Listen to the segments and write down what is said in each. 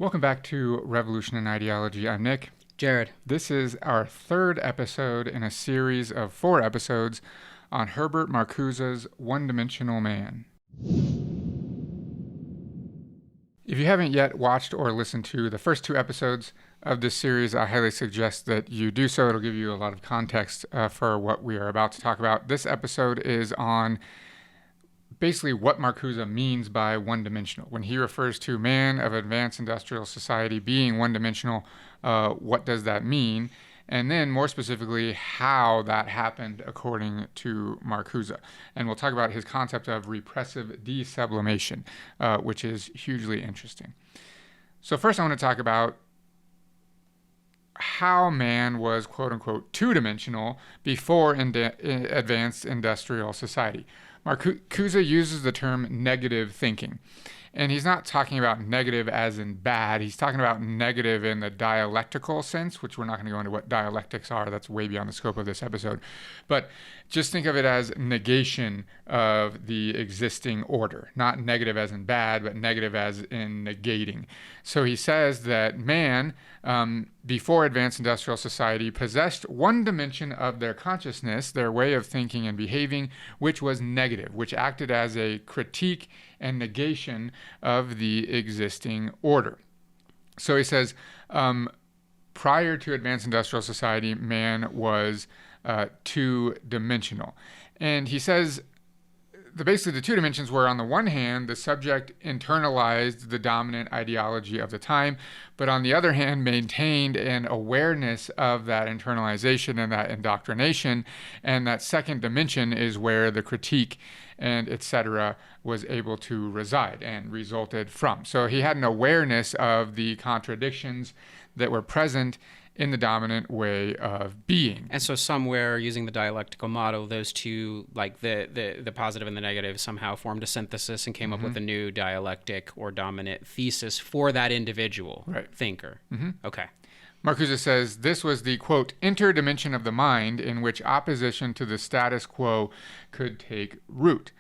Welcome back to Revolution and Ideology. I'm Nick. Jared. This is our third episode in a series of 4 episodes on Herbert Marcuse's One-Dimensional Man. If you haven't yet watched or listened to the first 2 episodes of this series, I highly suggest that you do so. It'll give you a lot of context for what we are about to talk about. This episode is on basically what Marcuse means by one-dimensional. When he refers to man of advanced industrial society being one-dimensional, what does that mean? And then more specifically, how that happened according to Marcuse. And we'll talk about his concept of repressive desublimation, which is hugely interesting. So first I want to talk about how man was quote-unquote two-dimensional before advanced industrial society. Marcuse uses the term negative thinking. And he's not talking about negative as in bad. He's talking about negative in the dialectical sense, which we're not going to go into what dialectics are. That's way beyond the scope of this episode. But just think of it as negation of the existing order. Not negative as in bad, but negative as in negating. So he says that man, before advanced industrial society, possessed one dimension of their consciousness, their way of thinking and behaving, which was negative, which acted as a critique and negation of the existing order. So he says, prior to advanced industrial society, man was two-dimensional. And he says basically the 2 dimensions were, on the one hand, the subject internalized the dominant ideology of the time, but on the other hand, maintained an awareness of that internalization and that indoctrination. And that second dimension is where the critique and etc. was able to reside and resulted from. So he had an awareness of the contradictions that were present in the dominant way of being. And so somewhere, using the dialectical model, those two, like the positive and the negative, somehow formed a synthesis and came up with a new dialectic or dominant thesis for that individual thinker. Okay. Marcuse says this was the, quote, interdimension of the mind in which opposition to the status quo could take root.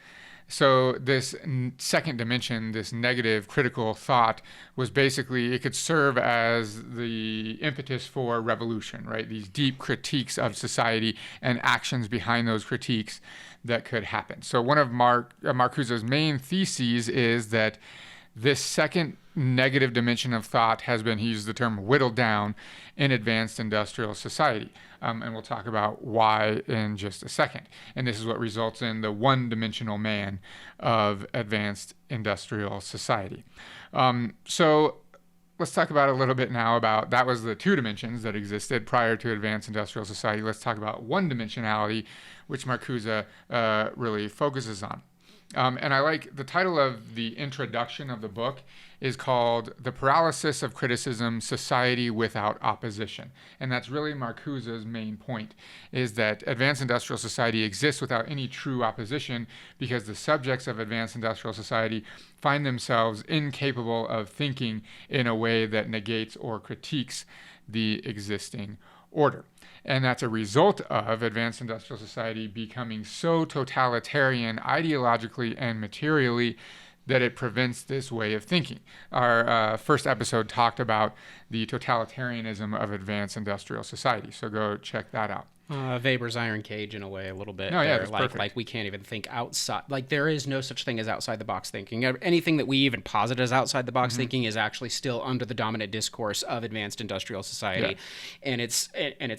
So this second dimension, this negative critical thought, was basically, it could serve as the impetus for revolution, right? These deep critiques of society and actions behind those critiques that could happen. So one of Marcuse's main theses is that this second negative dimension of thought has been, he used the term, whittled down in advanced industrial society. And we'll talk about why in just a second. And this is what results in the one-dimensional man of advanced industrial society. So let's talk about a little bit now about, that was the 2 dimensions that existed prior to advanced industrial society. Let's talk about one-dimensionality, which Marcuse really focuses on. And I like the title of the introduction of the book is called The Paralysis of Criticism, Society Without Opposition. And that's really Marcuse's main point, is that advanced industrial society exists without any true opposition because the subjects of advanced industrial society find themselves incapable of thinking in a way that negates or critiques the existing order. And that's a result of advanced industrial society becoming so totalitarian ideologically and materially that it prevents this way of thinking. Our first episode talked about the totalitarianism of advanced industrial society, so go check that out. Weber's iron cage, in a way, a little bit. No, yeah, that's perfect. Like we can't even think outside. Like, there is no such thing as outside the box thinking. Anything that we even posit as outside the box thinking is actually still under the dominant discourse of advanced industrial society, and its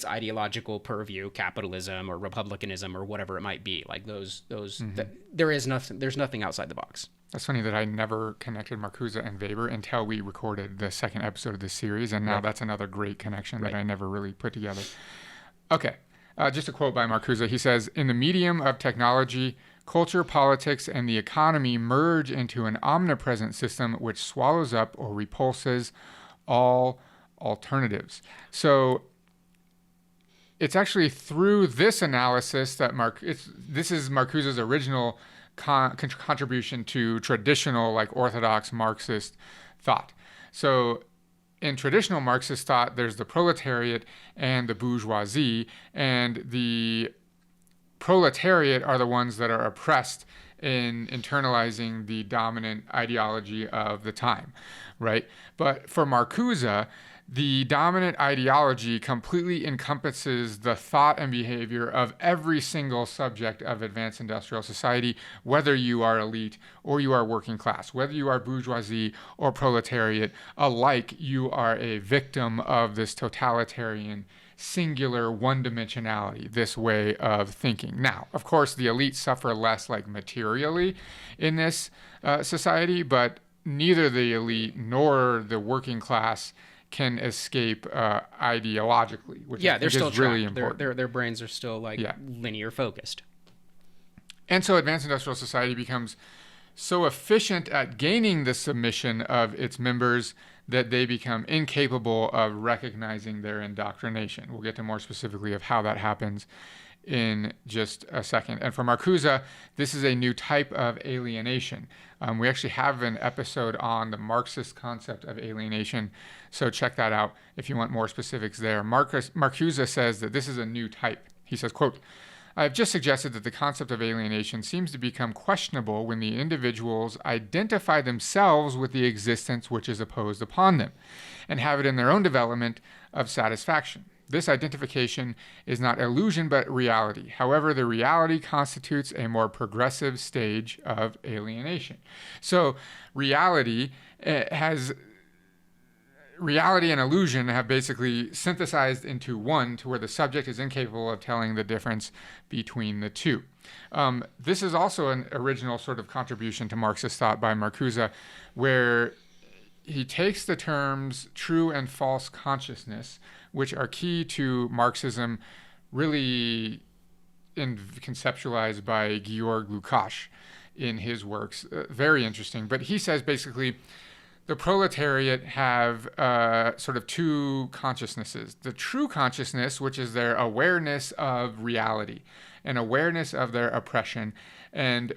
ideological purview, capitalism or republicanism or whatever it might be. Like there's nothing outside the box. That's funny that I never connected Marcuse and Weber until we recorded the second episode of this series, and now that's another great connection that I never really put together. Okay. Just a quote by Marcuse. He says, "In the medium of technology, culture, politics, and the economy merge into an omnipresent system which swallows up or repulses all alternatives." So it's actually through this analysis that this is Marcuse's original contribution to traditional, like orthodox Marxist thought. So in traditional Marxist thought, there's the proletariat and the bourgeoisie, and the proletariat are the ones that are oppressed in internalizing the dominant ideology of the time. right? But for Marcuse, the dominant ideology completely encompasses the thought and behavior of every single subject of advanced industrial society, whether you are elite or you are working class, whether you are bourgeoisie or proletariat, alike you are a victim of this totalitarian singular one-dimensionality, this way of thinking. Now, of course, the elite suffer less like materially in this society, but neither the elite nor the working class can escape ideologically, which I think they're still is really trapped. important. Their brains are still like linear focused. And so advanced industrial society becomes so efficient at gaining the submission of its members that they become incapable of recognizing their indoctrination. We'll get to more specifically of how that happens in just a second. And for Marcuse, this is a new type of alienation. We actually have an episode on the Marxist concept of alienation, so check that out if you want more specifics there. Marcuse says that this is a new type. He says, quote, I have just suggested that the concept of alienation seems to become questionable when the individuals identify themselves with the existence which is opposed upon them, and have it in their own development of satisfaction. This identification is not illusion but reality. However, the reality constitutes a more progressive stage of alienation. So reality and illusion have basically synthesized into one, to where the subject is incapable of telling the difference between the two. This is also an original sort of contribution to Marxist thought by Marcuse, where he takes the terms true and false consciousness, which are key to Marxism, really conceptualized by Georg Lukács in his works. Very interesting. But he says basically the proletariat have sort of two consciousnesses. The true consciousness, which is their awareness of reality and awareness of their oppression. And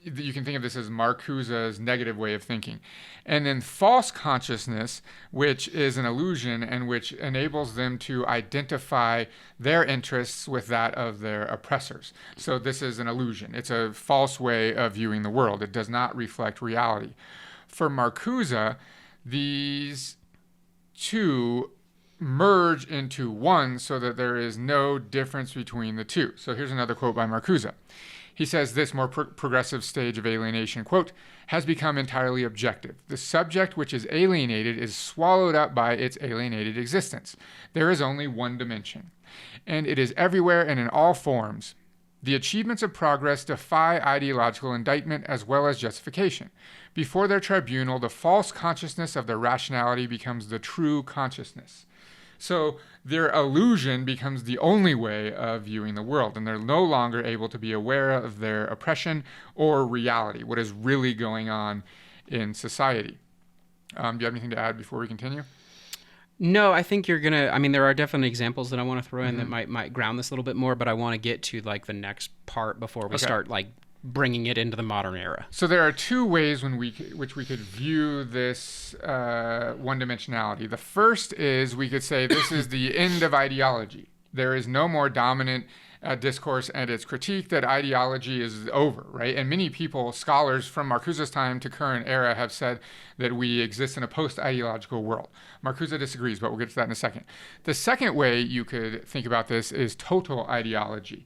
you can think of this as Marcuse's negative way of thinking. And then false consciousness, which is an illusion and which enables them to identify their interests with that of their oppressors. So this is an illusion. It's a false way of viewing the world. It does not reflect reality. For Marcuse, these two merge into one so that there is no difference between the two. So here's another quote by Marcuse. He says this more progressive stage of alienation, quote, has become entirely objective. The subject which is alienated is swallowed up by its alienated existence. There is only one dimension, and it is everywhere and in all forms. The achievements of progress defy ideological indictment as well as justification. Before their tribunal, the false consciousness of their rationality becomes the true consciousness. So their illusion becomes the only way of viewing the world, and they're no longer able to be aware of their oppression or reality, what is really going on in society. Do you have anything to add before we continue? No, I think you're gonna. I mean, there are definitely examples that I want to throw in that might ground this a little bit more, but I want to get to like the next part before we start like bringing it into the modern era. So there are two ways which we could view this one-dimensionality. The first is we could say this is the end of ideology. There is no more dominant discourse and its critique that ideology is over, right? And many people, scholars from Marcuse's time to current era, have said that we exist in a post-ideological world. Marcuse disagrees, but we'll get to that in a second. The second way you could think about this is total ideology.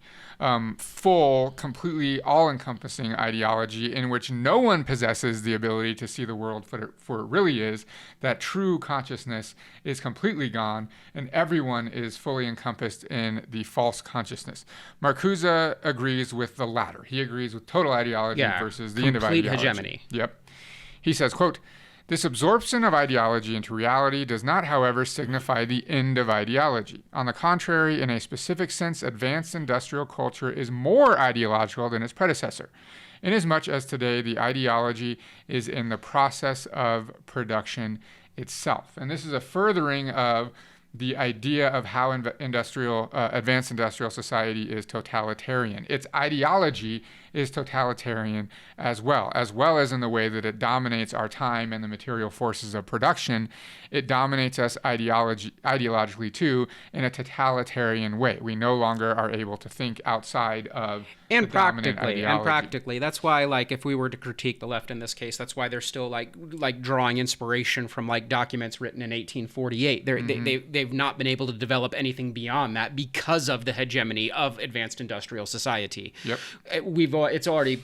Full, completely all-encompassing ideology in which no one possesses the ability to see the world for it really is, that true consciousness is completely gone, and everyone is fully encompassed in the false consciousness. Marcuse agrees with the latter. He agrees with total ideology versus the end of ideology. Complete hegemony. Yep. He says, quote, this absorption of ideology into reality does not, however, signify the end of ideology. On the contrary, in a specific sense, advanced industrial culture is more ideological than its predecessor, inasmuch as today the ideology is in the process of production itself. And this is a furthering of the idea of how advanced industrial society is totalitarian. Its ideology is totalitarian as well as in the way that it dominates our time and the material forces of production. It dominates us ideologically too in a totalitarian way. We no longer are able to think outside of the dominant ideology. And practically, that's why, like, if we were to critique the left in this case, that's why they're still like drawing inspiration from like documents written in 1848. They've not been able to develop anything beyond that because of the hegemony of advanced industrial society. Yep. It's already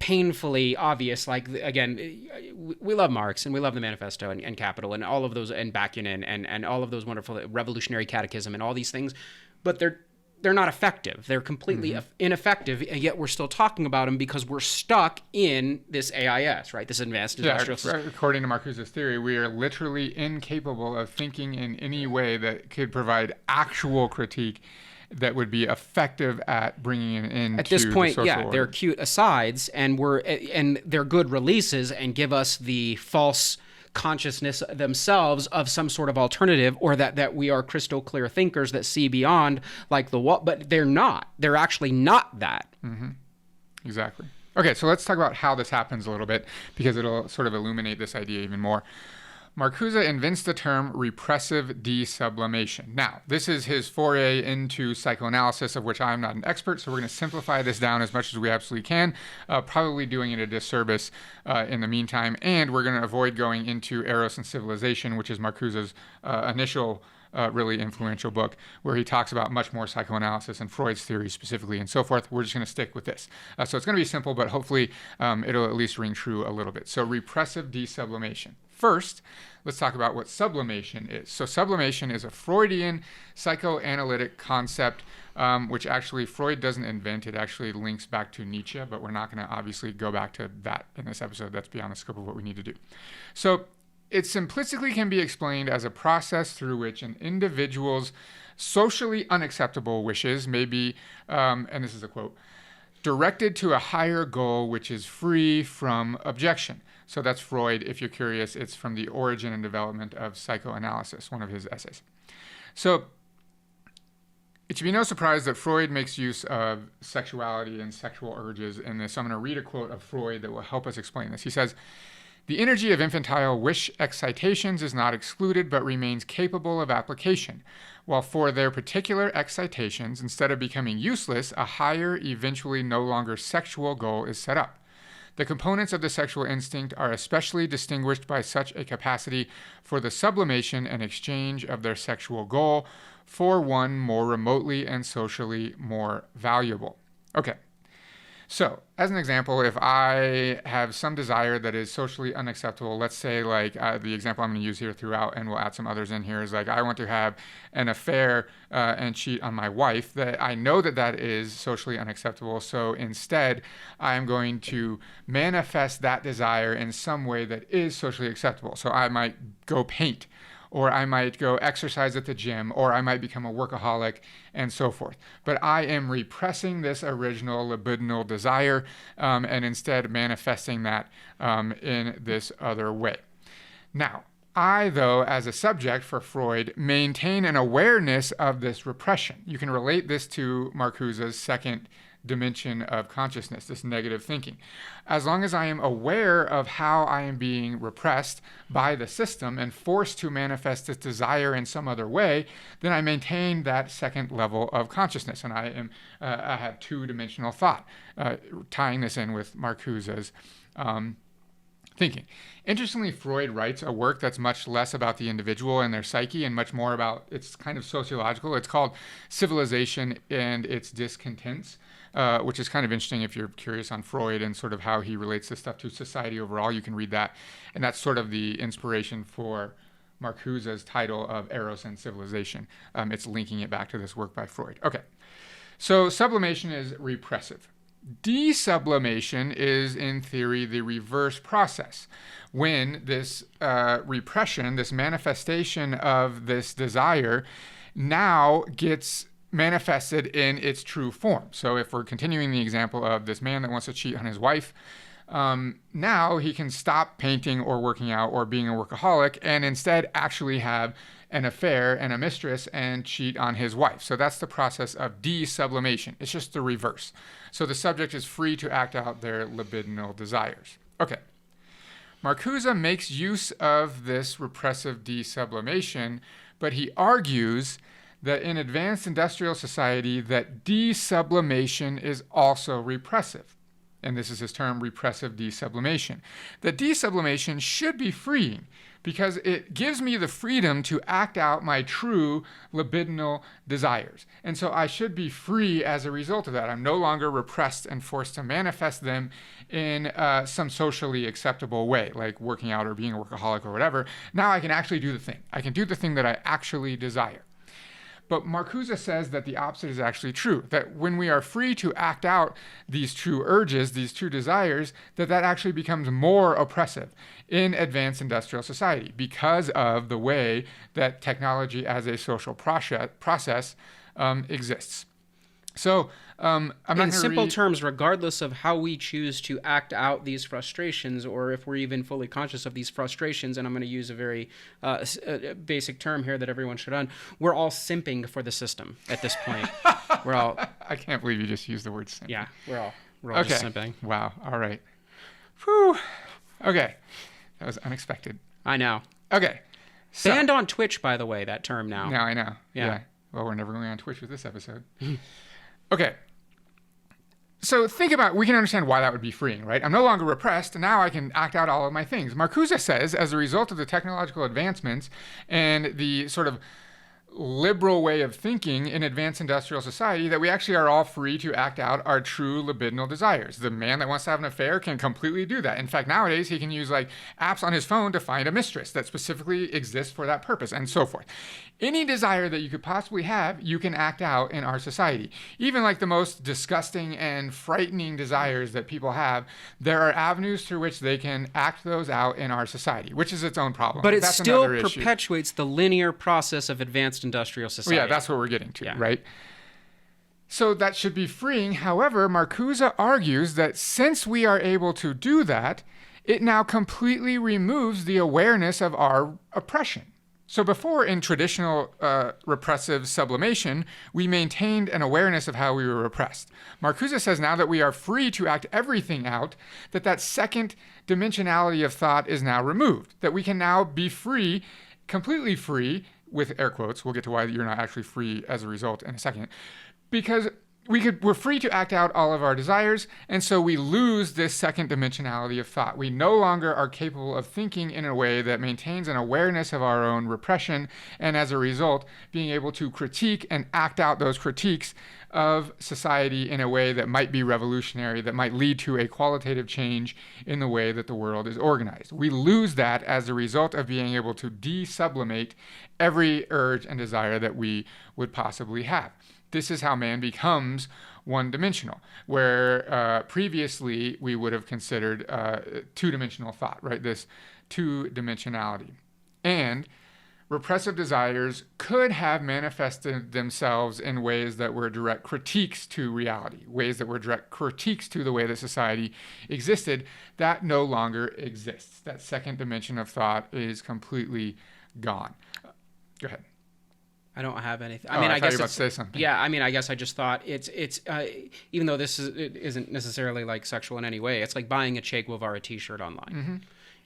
painfully obvious. Like, again, we love Marx and we love the Manifesto and Capital and all of those, and Bakunin and all of those wonderful revolutionary catechism and all these things, but they're not effective. They're completely ineffective, and yet we're still talking about them because we're stuck in this AIS, right? This advanced industrial society. According to Marcuse's theory, we are literally incapable of thinking in any way that could provide actual critique that would be effective at bringing an end to at this point. The social order. They're cute asides, and they're good releases, and give us the false consciousness themselves of some sort of alternative, or that we are crystal clear thinkers that see beyond like the what, but they're not. They're actually not that. Exactly. Okay, so let's talk about how this happens a little bit, because it'll sort of illuminate this idea even more. Marcuse invents the term repressive desublimation. Now, this is his foray into psychoanalysis, of which I'm not an expert, so we're going to simplify this down as much as we absolutely can, probably doing it a disservice in the meantime, and we're going to avoid going into Eros and Civilization, which is Marcuse's initial really influential book, where he talks about much more psychoanalysis and Freud's theories specifically and so forth. We're just going to stick with this. So it's going to be simple, but hopefully it'll at least ring true a little bit. So repressive desublimation. First, let's talk about what sublimation is. So sublimation is a Freudian psychoanalytic concept, which actually Freud doesn't invent. It actually links back to Nietzsche, but we're not going to obviously go back to that in this episode. That's beyond the scope of what we need to do. So it simplistically can be explained as a process through which an individual's socially unacceptable wishes may be, and this is a quote, directed to a higher goal which is free from objection. So that's Freud. If you're curious, it's from The Origin and Development of Psychoanalysis, one of his essays. So it should be no surprise that Freud makes use of sexuality and sexual urges in this. So I'm going to read a quote of Freud that will help us explain this. He says, "The energy of infantile wish excitations is not excluded, but remains capable of application, while for their particular excitations, instead of becoming useless, a higher, eventually no longer sexual goal is set up. The components of the sexual instinct are especially distinguished by such a capacity for the sublimation and exchange of their sexual goal for one more remotely and socially more valuable." Okay. So, as an example, if I have some desire that is socially unacceptable, let's say like the example I'm going to use here throughout, and we'll add some others in here, is like I want to have an affair and cheat on my wife, that I know that that is socially unacceptable. So instead, I'm going to manifest that desire in some way that is socially acceptable. So I might go paint, or I might go exercise at the gym, or I might become a workaholic, and so forth. But I am repressing this original libidinal desire and instead manifesting that in this other way. Now, I, though, as a subject for Freud, maintain an awareness of this repression. You can relate this to Marcuse's second dimension of consciousness, this negative thinking. As long as I am aware of how I am being repressed by the system and forced to manifest this desire in some other way, then I maintain that second level of consciousness, and I have two-dimensional thought, tying this in with Marcuse's thinking. Interestingly, Freud writes a work that's much less about the individual and their psyche and much more about, it's kind of sociological. It's called Civilization and Its Discontents, which is kind of interesting if you're curious on Freud and sort of how he relates this stuff to society overall. You can read that. And that's sort of the inspiration for Marcuse's title of Eros and Civilization. It's linking it back to this work by Freud. Okay, so sublimation is repressive. Desublimation is, in theory, the reverse process. When this repression, this manifestation of this desire, now gets manifested in its true form. So if we're continuing the example of this man that wants to cheat on his wife, now he can stop painting or working out or being a workaholic and instead actually have an affair and a mistress and cheat on his wife. So that's the process of desublimation. It's just the reverse. So the subject is free to act out their libidinal desires. Okay. Marcuse makes use of this repressive desublimation, but he argues that in advanced industrial society that desublimation is also repressive. And this is his term, repressive desublimation. That desublimation should be freeing because it gives me the freedom to act out my true libidinal desires. And so I should be free as a result of that. I'm no longer repressed and forced to manifest them in some socially acceptable way, like working out or being a workaholic or whatever. Now I can actually do the thing. I can do the thing that I actually desire. But Marcuse says that the opposite is actually true, that when we are free to act out these true urges, these true desires, that actually becomes more oppressive in advanced industrial society because of the way that technology as a social process exists. So I'm not in simple terms, regardless of how we choose to act out these frustrations, or if we're even fully conscious of these frustrations, and I'm going to use a very basic term here that everyone should understand, we're all simping for the system at this point. We're all. I can't believe you just used the word simping. Yeah, we're all just simping. Wow. All right. Whew. Okay. That was unexpected. I know. Okay. So, banned on Twitch, by the way, that term now. Now I know. Yeah. Well, we're never going on Twitch with this episode. Okay. So think about, we can understand why that would be freeing, right? I'm no longer repressed, and now I can act out all of my things. Marcuse says, as a result of the technological advancements and the sort of liberal way of thinking in advanced industrial society, that we actually are all free to act out our true libidinal desires. The man that wants to have an affair can completely do that. In fact, nowadays he can use like apps on his phone to find a mistress that specifically exists for that purpose, and so forth. Any desire that you could possibly have, you can act out in our society. Even like the most disgusting and frightening desires that people have, there are avenues through which they can act those out in our society, which is its own problem. But it still perpetuates the linear process of advanced industrial society. Well, yeah, that's what we're getting to, yeah. Right? So that should be freeing. However, Marcuse argues that since we are able to do that, it now completely removes the awareness of our oppression. So before, in traditional repressive sublimation, we maintained an awareness of how we were repressed. Marcuse says now that we are free to act everything out, that second dimensionality of thought is now removed, that we can now be free, completely free, with air quotes. We'll get to why you're not actually free as a result in a second. Because we're free to act out all of our desires, and so we lose this second dimensionality of thought. We no longer are capable of thinking in a way that maintains an awareness of our own repression, and as a result, being able to critique and act out those critiques of society in a way that might be revolutionary, that might lead to a qualitative change in the way that the world is organized. We lose that as a result of being able to desublimate every urge and desire that we would possibly have. This is how man becomes one-dimensional, where previously we would have considered two-dimensional thought, right? This two-dimensionality. And repressive desires could have manifested themselves in ways that were direct critiques to reality, ways that were direct critiques to the way that society existed. That no longer exists. That second dimension of thought is completely gone. Go ahead. I don't have anything. I guess you were about to say something. Yeah, I mean, I guess I just thought it's even though it isn't necessarily like sexual in any way, it's like buying a Che Guevara t-shirt online. Mm-hmm.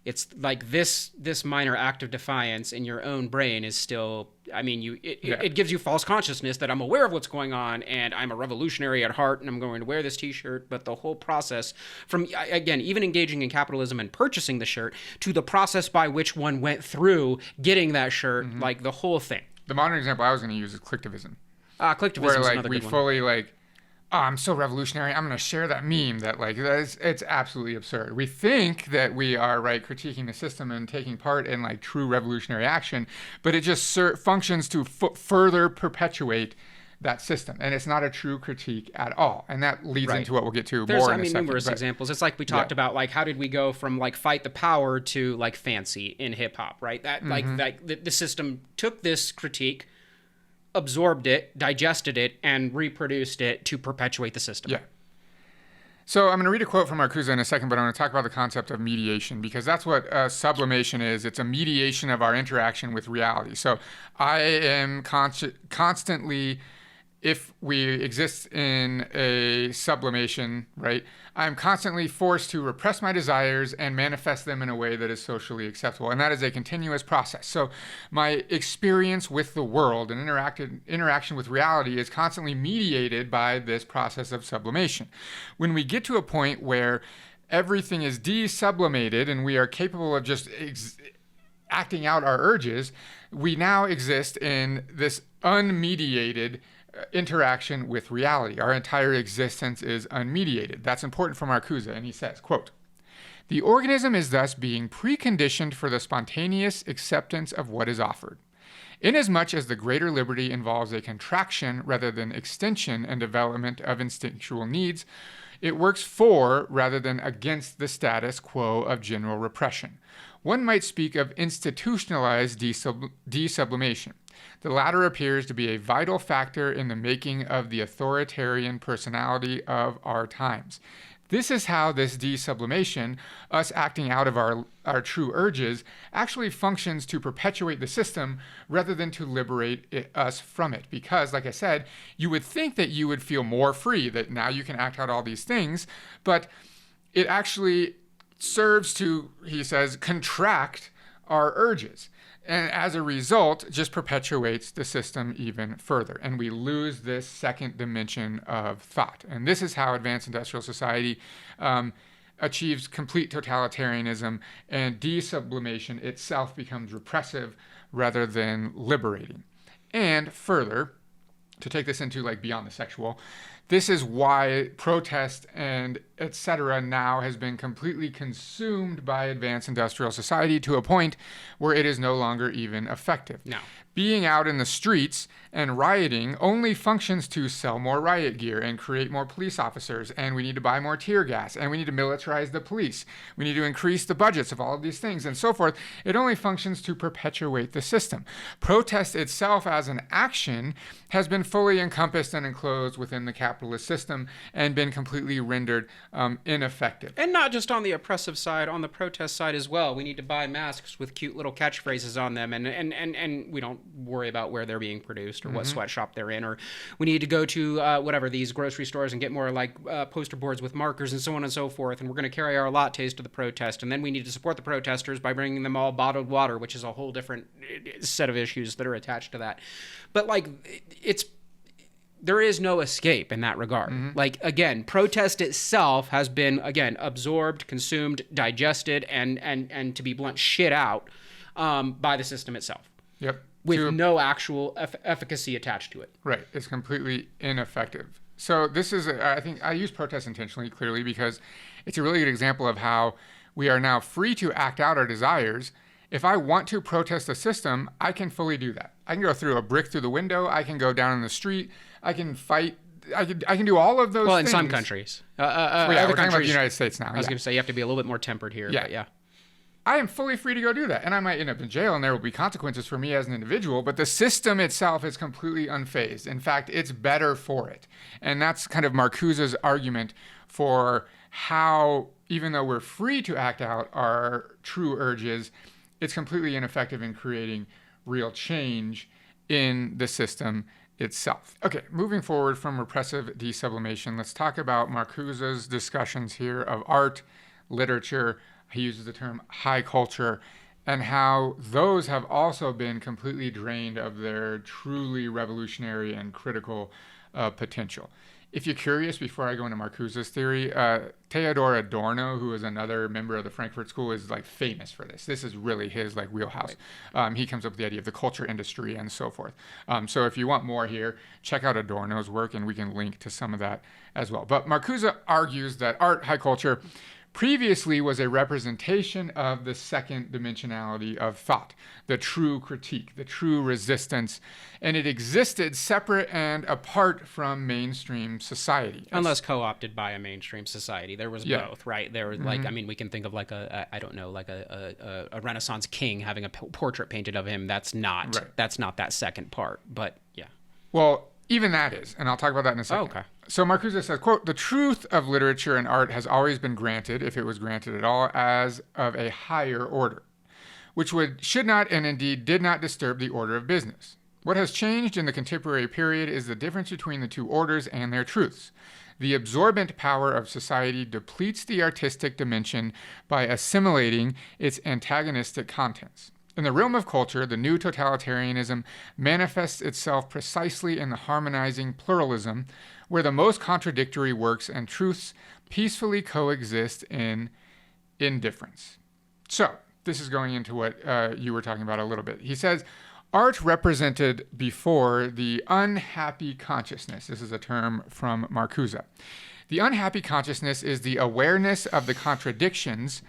It's like this minor act of defiance in your own brain is still, I mean, it gives you false consciousness that I'm aware of what's going on and I'm a revolutionary at heart and I'm going to wear this t-shirt. But the whole process from, again, even engaging in capitalism and purchasing the shirt to the process by which one went through getting that shirt, mm-hmm. like the whole thing. The modern example I was going to use is clicktivism. Clicktivism is another good one. Fully like, oh, I'm so revolutionary, I'm going to share that meme that like, it's absolutely absurd. We think that we are critiquing the system and taking part in like true revolutionary action, but it just functions to further perpetuate that system. And it's not a true critique at all. And that leads into what we'll get to more in a second. Numerous examples. It's like we talked about, like, how did we go from like fight the power to like fancy in hip hop, right? That mm-hmm. like the system took this critique, absorbed it, digested it, and reproduced it to perpetuate the system. Yeah. So I'm going to read a quote from Marcuse in a second, but I'm going to talk about the concept of mediation because that's what sublimation is. It's a mediation of our interaction with reality. So I am constantly, if we exist in a sublimation, right, I'm constantly forced to repress my desires and manifest them in a way that is socially acceptable. And that is a continuous process. So my experience with the world and interaction with reality is constantly mediated by this process of sublimation. When we get to a point where everything is desublimated and we are capable of just acting out our urges, we now exist in this unmediated interaction with reality. Our entire existence is unmediated. That's important for Marcuse, and he says, quote, "The organism is thus being preconditioned for the spontaneous acceptance of what is offered. Inasmuch as the greater liberty involves a contraction rather than extension and development of instinctual needs, it works for rather than against the status quo of general repression. One might speak of institutionalized desublimation. The latter appears to be a vital factor in the making of the authoritarian personality of our times. This is how this desublimation, us acting out of our true urges, actually functions to perpetuate the system rather than to liberate us from it. Because, like I said, you would think that you would feel more free, that now you can act out all these things, but it actually serves to, he says, contract our urges. And as a result, just perpetuates the system even further. And we lose this second dimension of thought. And this is how advanced industrial society achieves complete totalitarianism, and desublimation itself becomes repressive rather than liberating. And further, to take this into like beyond the sexual, this is why protest and etc. now has been completely consumed by advanced industrial society to a point where it is no longer even effective. No. Being out in the streets and rioting only functions to sell more riot gear and create more police officers, and we need to buy more tear gas, and we need to militarize the police. We need to increase the budgets of all of these things, and so forth. It only functions to perpetuate the system. Protest itself as an action has been fully encompassed and enclosed within the capitalist system and been completely rendered ineffective. And not just on the oppressive side, on the protest side as well. We need to buy masks with cute little catchphrases on them, and we don't worry about where they're being produced or what sweatshop they're in. Or we need to go to these grocery stores and get more like poster boards with markers and so on and so forth. And we're going to carry our lattes to the protest. And then we need to support the protesters by bringing them all bottled water, which is a whole different set of issues that are attached to that. But like there is no escape in that regard. Like, again, protest itself has been, again, absorbed, consumed, digested, and to be blunt, shit out by the system itself. Yep. With no actual efficacy attached to it. Right. It's completely ineffective. So this is, I think I use protest intentionally, clearly, because it's a really good example of how we are now free to act out our desires. If I want to protest the system, I can fully do that. I can go through a brick through the window. I can go down in the street. I can fight. I can do all of those things. Well, in some countries. We're talking about the United States now. I was going to say you have to be a little bit more tempered here. Yeah. But yeah. I am fully free to go do that. And I might end up in jail, and there will be consequences for me as an individual, but the system itself is completely unfazed. In fact, it's better for it. And that's kind of Marcuse's argument for how, even though we're free to act out our true urges, it's completely ineffective in creating real change in the system itself. Okay, moving forward from repressive desublimation, let's talk about Marcuse's discussions here of art, literature. He uses the term high culture, and how those have also been completely drained of their truly revolutionary and critical potential. If you're curious, before I go into Marcuse's theory, Theodor Adorno, who is another member of the Frankfurt School, is like famous for this. This is really his like wheelhouse. Right. He comes up with the idea of the culture industry and so forth. So if you want more here, check out Adorno's work, and we can link to some of that as well. But Marcuse argues that art, high culture, previously was a representation of the second dimensionality of thought, the true critique, the true resistance, and it existed separate and apart from mainstream society. Unless co-opted by a mainstream society. There was both, right? There was like, I mean, we can think of like a Renaissance king having a portrait painted of him. That's not that second part, but yeah. Well, even that is, and I'll talk about that in a second. Oh, okay. So Marcuse says, quote, "The truth of literature and art has always been granted, if it was granted at all, as of a higher order, which should not and indeed did not disturb the order of business. What has changed in the contemporary period is the difference between the two orders and their truths. The absorbent power of society depletes the artistic dimension by assimilating its antagonistic contents. In the realm of culture, the new totalitarianism manifests itself precisely in the harmonizing pluralism, where the most contradictory works and truths peacefully coexist in indifference." So, this is going into what you were talking about a little bit. He says, art represented before the unhappy consciousness. This is a term from Marcuse. The unhappy consciousness is the awareness of the contradictions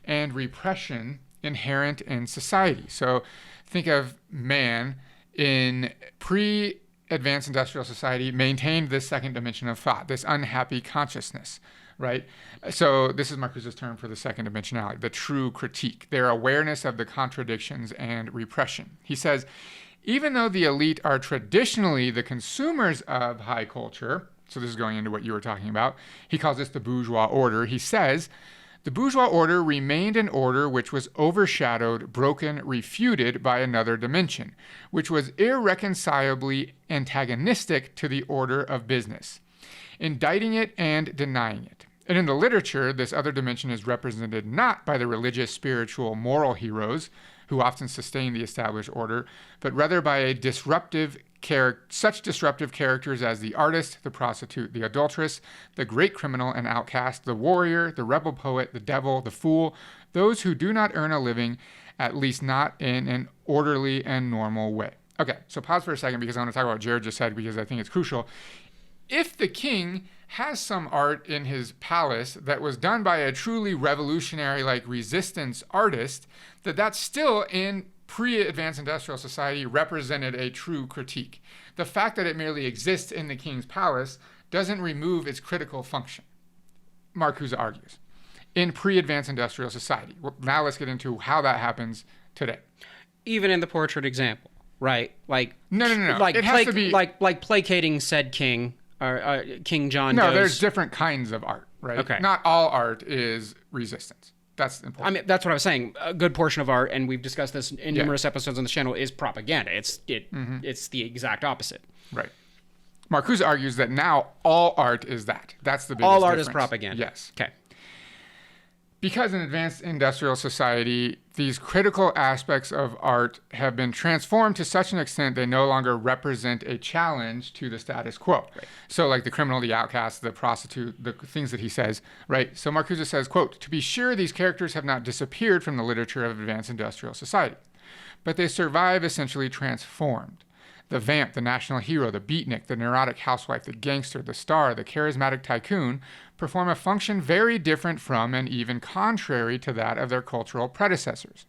and repression inherent in society. So think of man in pre-advanced industrial society maintained this second dimension of thought, this unhappy consciousness, right? So this is Marcuse's term for the second dimensionality, the true critique, their awareness of the contradictions and repression. He says, even though the elite are traditionally the consumers of high culture, so this is going into what you were talking about, he calls this the bourgeois order. He says, the bourgeois order remained an order which was overshadowed, broken, refuted by another dimension, which was irreconcilably antagonistic to the order of business, indicting it and denying it. And in the literature, this other dimension is represented not by the religious, spiritual, moral heroes who often sustain the established order, but rather by a such disruptive characters as the artist, the prostitute, the adulteress, the great criminal and outcast, the warrior, the rebel poet, the devil, the fool, those who do not earn a living, at least not in an orderly and normal way. Okay, so pause for a second because I want to talk about what Jared just said because I think it's crucial. If the king has some art in his palace that was done by a truly revolutionary, like resistance artist, that's still in pre-advanced industrial society represented a true critique. The fact that it merely exists in the king's palace doesn't remove its critical function, Marcuse argues, in pre-advanced industrial society. Well, now let's get into how that happens today. Even in the portrait example, right? Like no. Like it has to be like placating said king. King John. No, there's different kinds of art, right? Okay. Not all art is resistance. That's important. I mean, that's what I was saying. A good portion of art, and we've discussed this in numerous episodes on the channel, is propaganda. It's the exact opposite. Right. Marcuse argues that now all art is that. That's the biggest All art difference. is propaganda. Yes. Okay. Because in advanced industrial society, these critical aspects of art have been transformed to such an extent they no longer represent a challenge to the status quo. Right. So like the criminal, the outcast, the prostitute, the things that he says, right? So Marcuse says, quote, "To be sure, these characters have not disappeared from the literature of advanced industrial society, but they survive essentially transformed. The vamp, the national hero, the beatnik, the neurotic housewife, the gangster, the star, the charismatic tycoon perform a function very different from and even contrary to that of their cultural predecessors.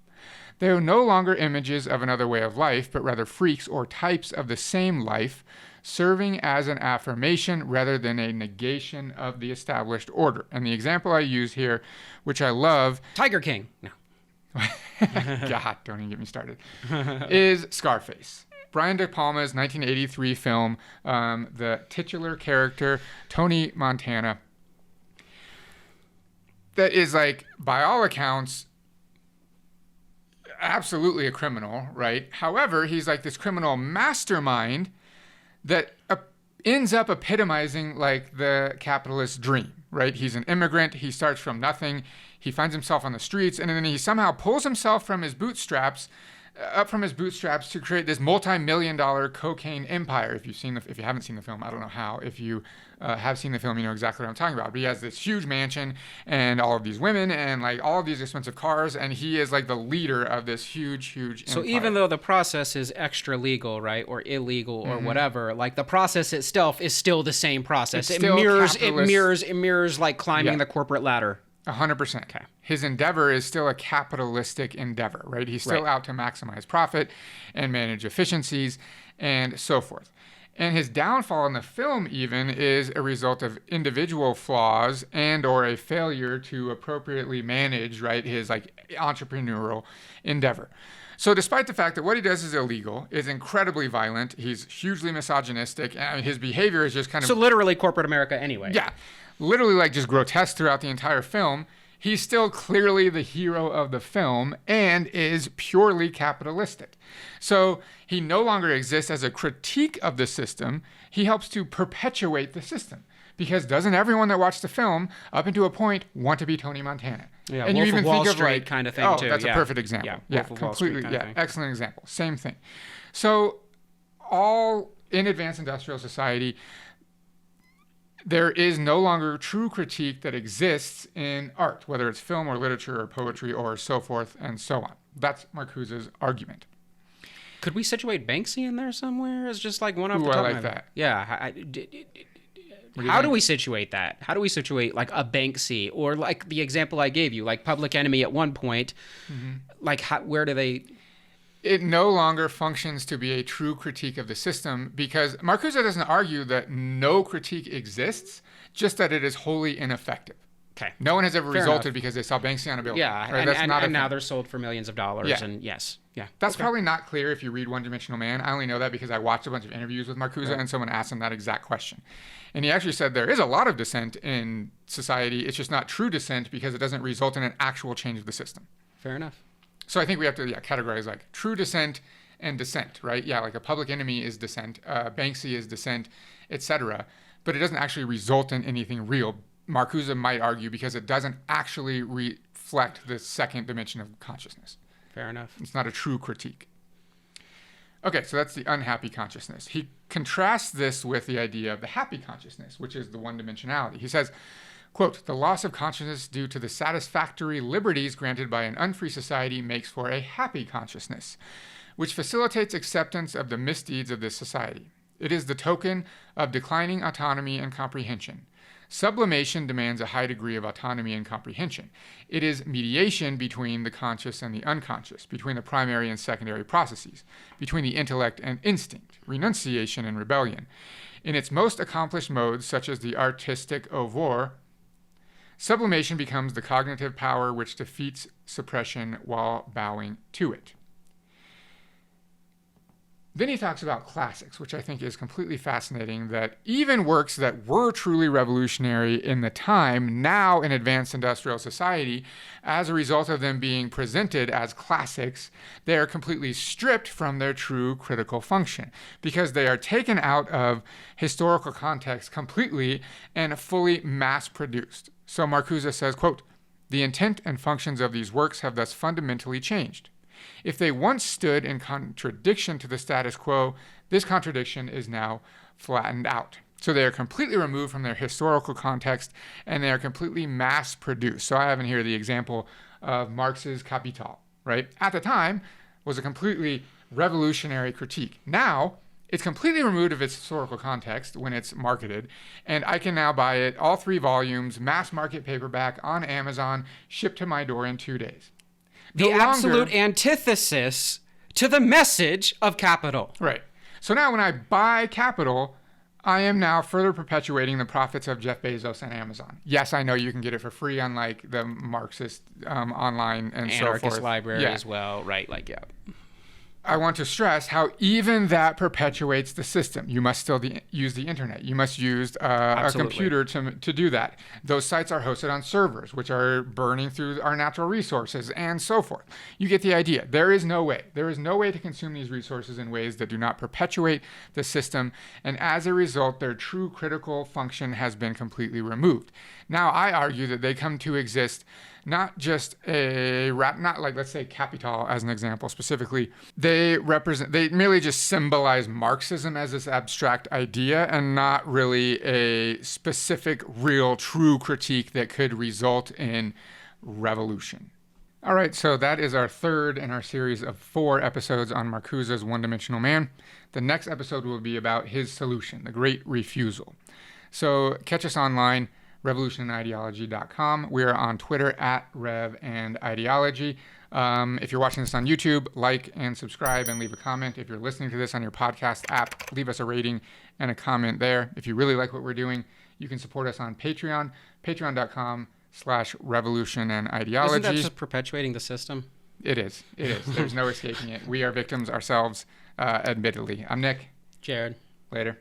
They are no longer images of another way of life, but rather freaks or types of the same life, serving as an affirmation rather than a negation of the established order." And the example I use here, which I love... Tiger King. No. God, don't even get me started. Is Scarface. Brian De Palma's 1983 film, the titular character, Tony Montana, that is, like, by all accounts, absolutely a criminal, right? However, he's like this criminal mastermind that ends up epitomizing, like, the capitalist dream, right? He's an immigrant. He starts from nothing. He finds himself on the streets, and then he somehow pulls himself from his bootstraps to create this multi-million-dollar cocaine empire. If you haven't seen the film, I don't know how. If you have seen the film, you know exactly what I'm talking about. But he has this huge mansion and all of these women and like all of these expensive cars, and he is like the leader of this huge empire. So even though the process is extra legal, right, or illegal or whatever, like the process itself is still the same process. It mirrors like climbing the corporate ladder. 100%. Okay. His endeavor is still a capitalistic endeavor, right? He's still out to maximize profit and manage efficiencies and so forth. And his downfall in the film even is a result of individual flaws and or a failure to appropriately manage, right, his like entrepreneurial endeavor. So despite the fact that what he does is illegal, is incredibly violent, he's hugely misogynistic, and his behavior is just kind of... So literally corporate America anyway. Yeah, literally like just grotesque throughout the entire film, he's still clearly the hero of the film and is purely capitalistic. So he no longer exists as a critique of the system, he helps to perpetuate the system. Because doesn't everyone that watched the film, up until a point, want to be Tony Montana? Yeah, and Wolf you even of Wall think of Street like, kind of thing oh, too. that's a perfect example. Yeah, Wolf of Wall Street kind of thing. Excellent example. Same thing. So all in advanced industrial society, there is no longer true critique that exists in art, whether it's film or literature or poetry or so forth and so on. That's Marcuse's argument. Could we situate Banksy in there somewhere as just like one off the top I of like my that. Yeah. What do you How think? do we situate that? How do we situate like a Banksy or like the example I gave you, like Public Enemy at one point? Like where do they... It no longer functions to be a true critique of the system because Marcuse doesn't argue that no critique exists, just that it is wholly ineffective. Okay. No one has ever Fair resulted enough. because they saw Banksy on a billboard. Yeah, right? That's not a and now thing. they're sold for millions of dollars. Yeah. And yes, yeah. That's Okay. probably not clear if you read One Dimensional Man. I only know that because I watched a bunch of interviews with Marcuse and someone asked him that exact question. And he actually said there is a lot of dissent in society. It's just not true dissent because it doesn't result in an actual change of the system. Fair enough. So I think we have to categorize like true dissent and dissent, right? Yeah, like a Public Enemy is dissent, Banksy is dissent, etc. But it doesn't actually result in anything real. Marcuse might argue because it doesn't actually reflect the second dimension of consciousness. Fair enough. It's not a true critique. Okay, so that's the unhappy consciousness. He contrasts this with the idea of the happy consciousness, which is the one-dimensionality. He says, quote, "The loss of consciousness due to the satisfactory liberties granted by an unfree society makes for a happy consciousness, which facilitates acceptance of the misdeeds of this society. It is the token of declining autonomy and comprehension. Sublimation demands a high degree of autonomy and comprehension. It is mediation between the conscious and the unconscious, between the primary and secondary processes, between the intellect and instinct, renunciation and rebellion. In its most accomplished modes, such as the artistic oeuvre, sublimation becomes the cognitive power which defeats suppression while bowing to it." Then he talks about classics, which I think is completely fascinating, that even works that were truly revolutionary in the time, now in advanced industrial society, as a result of them being presented as classics, they are completely stripped from their true critical function because they are taken out of historical context completely and fully mass-produced. So Marcuse says, quote, "The intent and functions of these works have thus fundamentally changed. If they once stood in contradiction to the status quo, this contradiction is now flattened out." So they are completely removed from their historical context and they are completely mass-produced. So I have in here the example of Marx's Capital, right? At the time, was a completely revolutionary critique. Now, it's completely removed of its historical context when it's marketed, and I can now buy it, all 3 volumes, mass market paperback on Amazon, shipped to my door in 2 days. The absolute antithesis to the message of Capital. Right. So now when I buy Capital, I am now further perpetuating the profits of Jeff Bezos and Amazon. Yes, I know you can get it for free on like the Marxist online and so forth. Anarchist library as well, right? Like, yeah. I want to stress how even that perpetuates the system. You must still use the internet. You must use a computer to do that. Those sites are hosted on servers, which are burning through our natural resources and so forth. You get the idea. There is no way. There is no way to consume these resources in ways that do not perpetuate the system. And as a result, their true critical function has been completely removed. Now, I argue that they come to exist not just not like, let's say, Capital as an example specifically. They merely just symbolize Marxism as this abstract idea and not really a specific, real, true critique that could result in revolution. All right, so that is our third in our series of 4 episodes on Marcuse's One-Dimensional Man. The next episode will be about his solution, the Great Refusal. So catch us online, revolutionandideology.com. We are on Twitter at RevAndIdeology. If you're watching this on YouTube, like and subscribe and leave a comment. If you're listening to this on your podcast app, leave us a rating and a comment there. If you really like what we're doing, you can support us on Patreon, patreon.com/revolutionandideology. Isn't that just perpetuating the system? It is. It is. There's no escaping it. We are victims ourselves, admittedly. I'm Nick. Jared. Later.